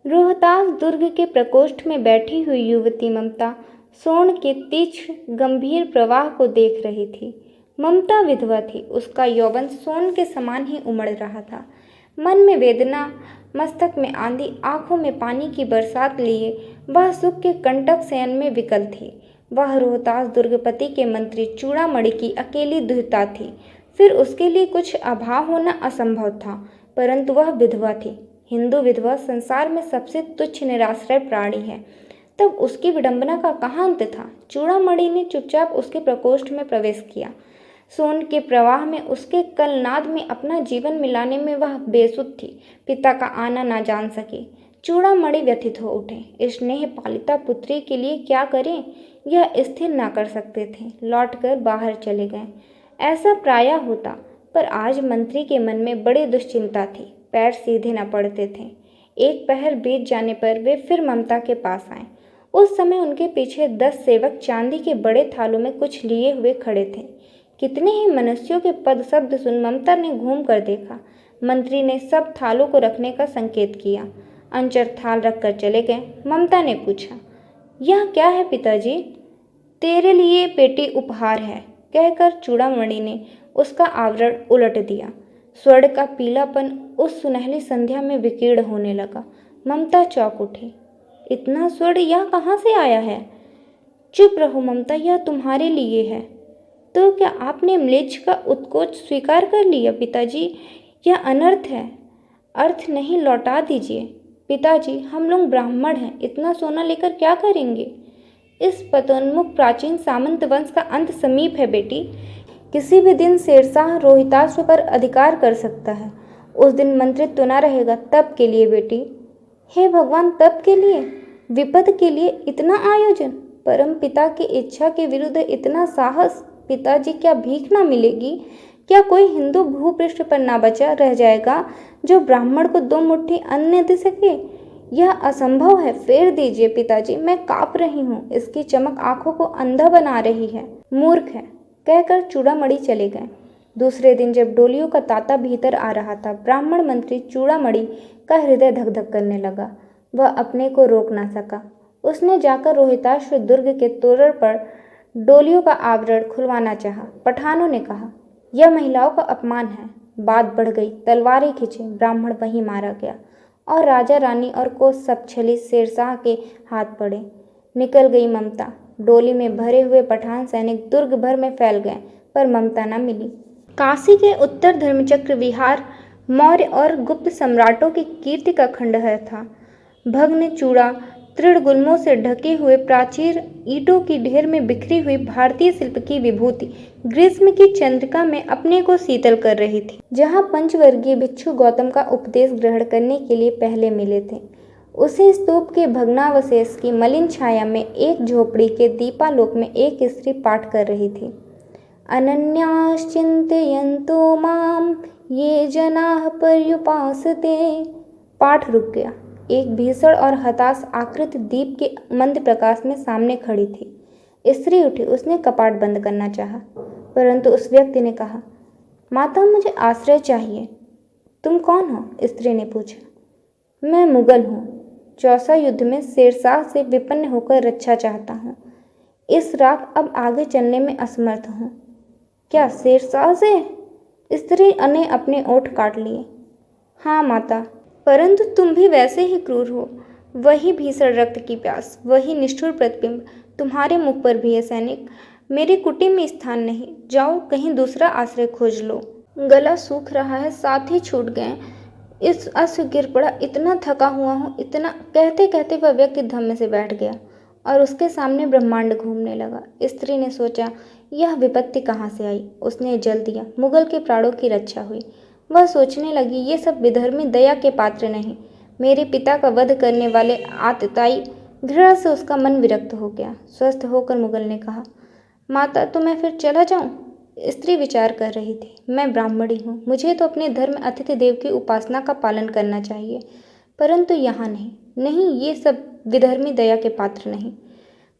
रोहतास दुर्ग के प्रकोष्ठ में बैठी हुई युवती ममता सोन के तीक्ष्ण गंभीर प्रवाह को देख रही थी। ममता विधवा थी, उसका यौवन सोन के समान ही उमड़ रहा था। मन में वेदना, मस्तक में आंधी, आंखों में पानी की बरसात लिए वह सुख के कंटक शयन में विकल थी। वह रोहतास दुर्गपति के मंत्री चूड़ामणि की अकेली दुहिता थी। फिर उसके लिए कुछ अभाव होना असंभव था, परंतु वह विधवा थी। हिंदू विधवा संसार में सबसे तुच्छ निराश्रय प्राणी है। तब उसकी विडंबना का कहाँ अंत था। चूड़ामणि ने चुपचाप उसके प्रकोष्ठ में प्रवेश किया। सोन के प्रवाह में, उसके कलनाद में अपना जीवन मिलाने में वह बेसुध थी। पिता का आना ना जान सकी। चूड़ामणि व्यथित हो उठे। स्नेह पालिता पुत्री के लिए क्या करें, यह स्थिर ना कर सकते थे। लौटकर बाहर चले गए। ऐसा प्रायः होता, पर आज मंत्री के मन में बड़ी दुश्चिंता थी। पैर सीधे न पड़ते थे। एक पहर बीत जाने पर वे फिर ममता के पास आए। उस समय उनके पीछे 10 सेवक चांदी के बड़े थालों में कुछ लिए हुए खड़े थे। कितने ही मनुष्यों के पद शब्द सुन ममता ने घूम कर देखा। मंत्री ने सब थालों को रखने का संकेत किया। अंचर थाल रखकर चले गए। ममता ने पूछा, यह क्या है पिताजी? तेरे लिए बेटी उपहार है, कहकर चूड़ामणि ने उसका आवरण उलट दिया। स्वर्ण का पीलापन उस सुनहली संध्या में विकीर्ण होने लगा। ममता चौंक उठी। इतना स्वर्ण यह कहाँ से आया है? चुप रहो ममता, यह तुम्हारे लिए है। तो क्या आपने म्लेच्छ का उत्कोच स्वीकार कर लिया पिताजी? यह अनर्थ है। अर्थ नहीं, लौटा दीजिए। पिताजी, हम लोग ब्राह्मण हैं, इतना सोना लेकर क्या करेंगे? इस पतोन्मुख प्राचीन सामंत वंश का अंत समीप है बेटी। किसी भी दिन शेरशाह रोहिताश्व पर अधिकार कर सकता है। उस दिन मंत्रित्व न रहेगा। तब के लिए बेटी। हे भगवान, तब के लिए? विपद के लिए इतना आयोजन? परम पिता की इच्छा के विरुद्ध इतना साहस? पिताजी, क्या भीख ना मिलेगी? क्या कोई हिंदू भूपृष्ठ पर ना बचा रह जाएगा जो ब्राह्मण को 2 मुट्ठी अन्न दे सके? यह असंभव है। फेर दीजिए पिताजी, मैं काँप रही हूँ। इसकी चमक आंखों को अंधा बना रही है। मूर्ख है, कहकर चूड़ामणि चले गए। दूसरे दिन जब डोलियों का तांता भीतर आ रहा था, ब्राह्मण मंत्री चूड़ामणि का हृदय धक धक करने लगा। वह अपने को रोक ना सका। उसने जाकर रोहिताश्व दुर्ग के तोरण पर डोलियों का आवरण खुलवाना चाहा। पठानों ने कहा, यह महिलाओं का अपमान है। बात बढ़ गई। तलवारें खींचे। ब्राह्मण वहीं मारा गया और राजा रानी और कोस सब छली शेरशाह के हाथ पड़े। निकल गई ममता। डोली में भरे हुए पठान सैनिक दुर्ग भर में फैल गए, पर ममता न मिली। काशी के उत्तर धर्मचक्र विहार मौर्य और गुप्त सम्राटों की कीर्ति का खंडहर था। भग्न चूड़ा तृणगुल्मों से ढके हुए प्राचीर ईंटों की ढेर में बिखरी हुई भारतीय शिल्प की विभूति ग्रीष्म की चंद्रिका में अपने को शीतल कर रही थी। जहाँ पंचवर्गीय भिक्षु गौतम का उपदेश ग्रहण करने के लिए पहले मिले थे, उसी स्तूप के भग्नावशेष की मलिन छाया में एक झोपड़ी के दीपालोक में एक स्त्री पाठ कर रही थी। अनन्याश्चिन्तयन्तो माम ये जनाः पर्युपासते। पाठ रुक गया। एक भीषण और हताश आकृति दीप के मंद प्रकाश में सामने खड़ी थी। स्त्री उठी। उसने कपाट बंद करना चाहा, परंतु उस व्यक्ति ने कहा, माता, मुझे आश्रय चाहिए। तुम कौन हो? स्त्री ने पूछा। मैं मुगल हूँ। चौसा युद्ध में शेरशाह से विपन्न होकर रक्षा चाहता हूँ। इस रात अब आगे चलने में असमर्थ हूँ। क्या शेरशाह से? स्त्री ने अपने ओठ काट लिए। हाँ माता, परंतु तुम भी वैसे ही क्रूर हो। वही भीषण रक्त की प्यास, वही निष्ठुर प्रतिबिंब तुम्हारे मुख पर भी है सैनिक। मेरी कुटी में स्थान नहीं। जाओ, कहीं दूसरा आश्रय खोज लो। गला सूख रहा है, साथ ही छूट गए। इस अश्व गिर पड़ा। इतना थका हुआ हूँ, इतना। कहते कहते वह व्यक्ति धम्म से बैठ गया और उसके सामने ब्रह्मांड घूमने लगा। स्त्री ने सोचा, यह विपत्ति कहाँ से आई? उसने जल दिया। मुगल के प्राणों की रक्षा हुई। वह सोचने लगी, ये सब विधर्मी दया के पात्र नहीं। मेरे पिता का वध करने वाले आतताई। घृणा से उसका मन विरक्त हो गया। स्वस्थ होकर मुगल ने कहा, माता, तो मैं फिर चला जाऊं? स्त्री विचार कर रही थी। मैं ब्राह्मणी हूँ, मुझे तो अपने धर्म अतिथि देव की उपासना का पालन करना चाहिए, परंतु यहाँ नहीं। नहीं, ये सब विधर्मी दया के पात्र नहीं।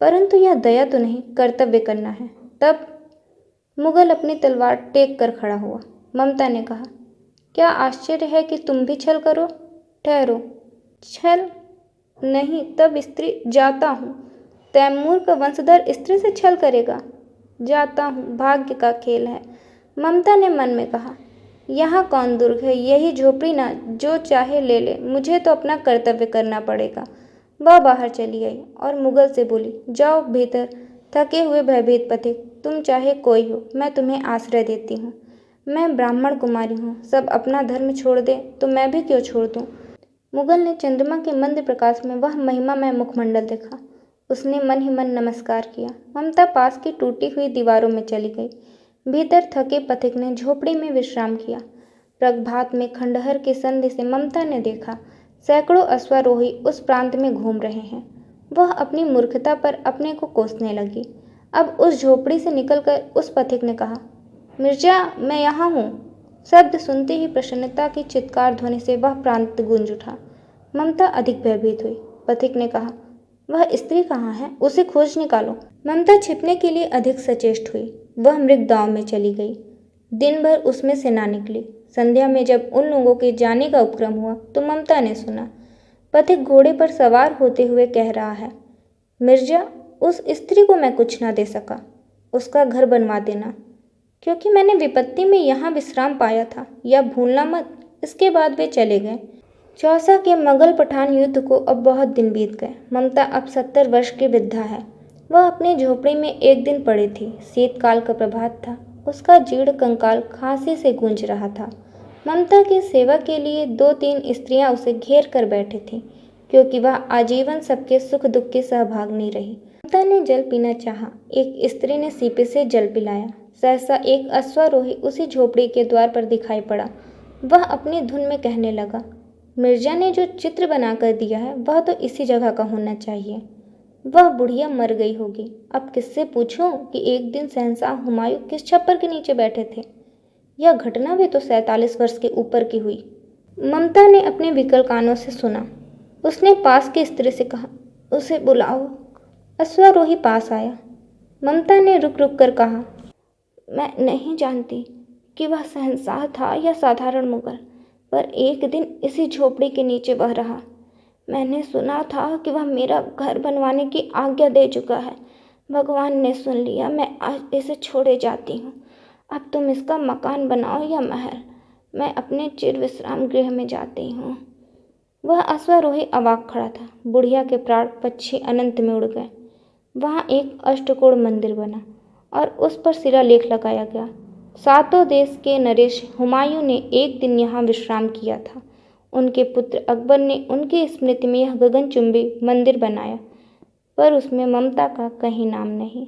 परंतु यह दया तो नहीं, कर्तव्य करना है। तब मुगल अपनी तलवार टेक कर खड़ा हुआ। ममता ने कहा, क्या आश्चर्य है कि तुम भी छल करो? ठहरो। छल? नहीं, तब स्त्री जाता हूँ। तैमूर का वंशधर स्त्री से छल करेगा? जाता हूँ, भाग्य का खेल है, ममता ने मन में कहा। यहाँ कौन दुर्ग है, यही झोपड़ी ना, जो चाहे ले ले, मुझे तो अपना कर्तव्य करना पड़ेगा। वह बाहर चली आई और मुगल से बोली, जाओ भीतर, थके हुए भयभीत पथिक, तुम चाहे कोई हो, मैं तुम्हें आश्रय देती हूँ। मैं ब्राह्मण कुमारी हूँ, सब अपना धर्म छोड़ दे तो मैं भी क्यों छोड़ दूँ। मुगल ने चंद्रमा के मंद प्रकाश में वह महिमामय मुखमंडल देखा। उसने मन ही मन नमस्कार किया। ममता पास की टूटी हुई दीवारों में चली गई। भीतर थके पथिक ने झोपड़ी में विश्राम किया। प्रभात में खंडहर के संधि से ममता ने देखा, सैकड़ों अश्वारोही उस प्रांत में घूम रहे हैं। वह अपनी मूर्खता पर अपने को कोसने लगी। अब उस झोपड़ी से निकलकर उस पथिक ने कहा, मिर्जा, मैं यहाँ हूँ। शब्द सुनते ही प्रसन्नता की चित्कार ध्वनि से वह प्रांत गूंज उठा। ममता अधिक भयभीत हुई। पथिक ने कहा, वह स्त्री कहाँ है, उसे खोज निकालो। ममता छिपने के लिए अधिक सचेष्ट हुई। वह मृगगांव में चली गई। दिन भर उसमें से ना निकली। संध्या में जब उन लोगों के जाने का उपक्रम हुआ तो ममता ने सुना, पथिक घोड़े पर सवार होते हुए कह रहा है, मिर्जा, उस स्त्री को मैं कुछ ना दे सका, उसका घर बनवा देना, क्योंकि मैंने विपत्ति में यहाँ विश्राम पाया था, या भूलना मत। इसके बाद वे चले गए। चौसा के मुगल पठान युद्ध को अब बहुत दिन बीत गए। ममता अब 70 वर्ष की वृद्धा है। वह अपनी झोपड़ी में एक दिन पड़ी थी। शीतकाल का प्रभात था। उसका जीर्ण कंकाल खांसी से गूंज रहा था। ममता की सेवा के लिए 2-3 स्त्रियां उसे घेर कर बैठी थीं, क्योंकि वह आजीवन सबके सुख दुख की सहभागिनी रही। ममता ने जल पीना चाहा। एक स्त्री ने सीपे से जल पिलाया। सहसा एक अश्वारोही उसी झोपड़ी के द्वार पर दिखाई पड़ा। वह अपनी धुन में कहने लगा, मिर्जा ने जो चित्र बनाकर दिया है वह तो इसी जगह का होना चाहिए। वह बुढ़िया मर गई होगी। अब किससे पूछूं कि एक दिन शहंशाह हुमायूं किस छप्पर के नीचे बैठे थे। यह घटना भी तो 47 वर्ष के ऊपर की हुई। ममता ने अपने विकल कानों से सुना। उसने पास की स्त्री से कहा, उसे बुलाओ। अश्वारोही पास आया। ममता ने रुक रुक कर कहा, मैं नहीं जानती कि वह शहंशाह था या साधारण मुगल, पर एक दिन इसी झोपड़ी के नीचे वह रहा। मैंने सुना था कि वह मेरा घर बनवाने की आज्ञा दे चुका है। भगवान ने सुन लिया। मैं आज इसे छोड़े जाती हूँ। अब तुम इसका मकान बनाओ या महल। मैं अपने चिर विश्राम गृह में जाती हूँ। वह अश्वारोही अवाक खड़ा था। बुढ़िया के प्राण पक्षी अनंत में उड़ गए। वहाँ एक अष्टकोण मंदिर बना और उस पर शिलालेख लगाया गया। 7 देश के नरेश हुमायूं ने एक दिन यहाँ विश्राम किया था। उनके पुत्र अकबर ने उनकी स्मृति में यह गगनचुंबी मंदिर बनाया, पर उसमें ममता का कहीं नाम नहीं।